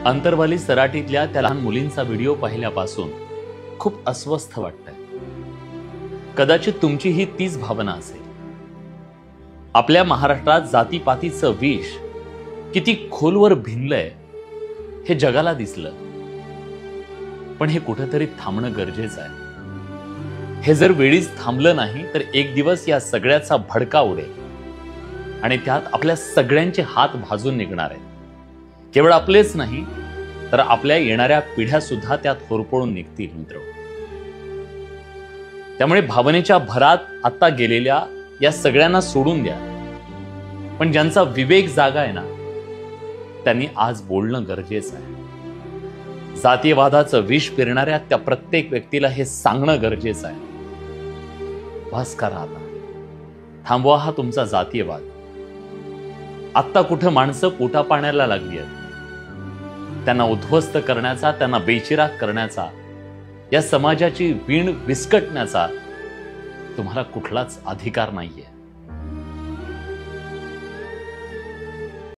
अंतरवाली सराटीतल्या त्या लहान मुलींचा व्हिडिओ पाहिल्यापासून खूप अस्वस्थ वाटतंय। कदाचित तुमची ही तीच भावना असेल। आपल्या महाराष्ट्रात जातीपातीचं विष किती खोलवर भिनलंय हे जगाला दिसलं, पण हे कुठेतरी थांबणं गरजेचं आहे। हे जर वेळीच थांबलं नाही तर एक दिवस या सगळ्याचा भडका उडेल आणि त्यात आपल्या सगळ्यांचे हात भाजून निघणार आहेत। केवळ आपलेच नाही तर आपल्या येणाऱ्या पिढ्या सुद्धा त्यात होरपळून निघतील मित्र। त्यामुळे भावनेच्या भरात आता गेलेल्या या सगळ्यांना सोडून द्या, पण ज्यांचा विवेक जागा आहे ना त्यांनी आज बोलणं गरजेचं आहे। जातीयवादाचं विष पेरणाऱ्या त्या प्रत्येक व्यक्तीला हे सांगणं गरजेचं आहे, बस करा आता, थांबवा हा तुमचा जातीयवाद। आत्ता कुठं माणसं पोटा पाण्याला लागली आहेत, त्यांना उद्ध्वस्त करण्याचा, त्यांना बेचिराग करण्याचा, या समाजाची वीण विस्कटण्याचा तुम्हाला कुठलाच अधिकार नाहीये।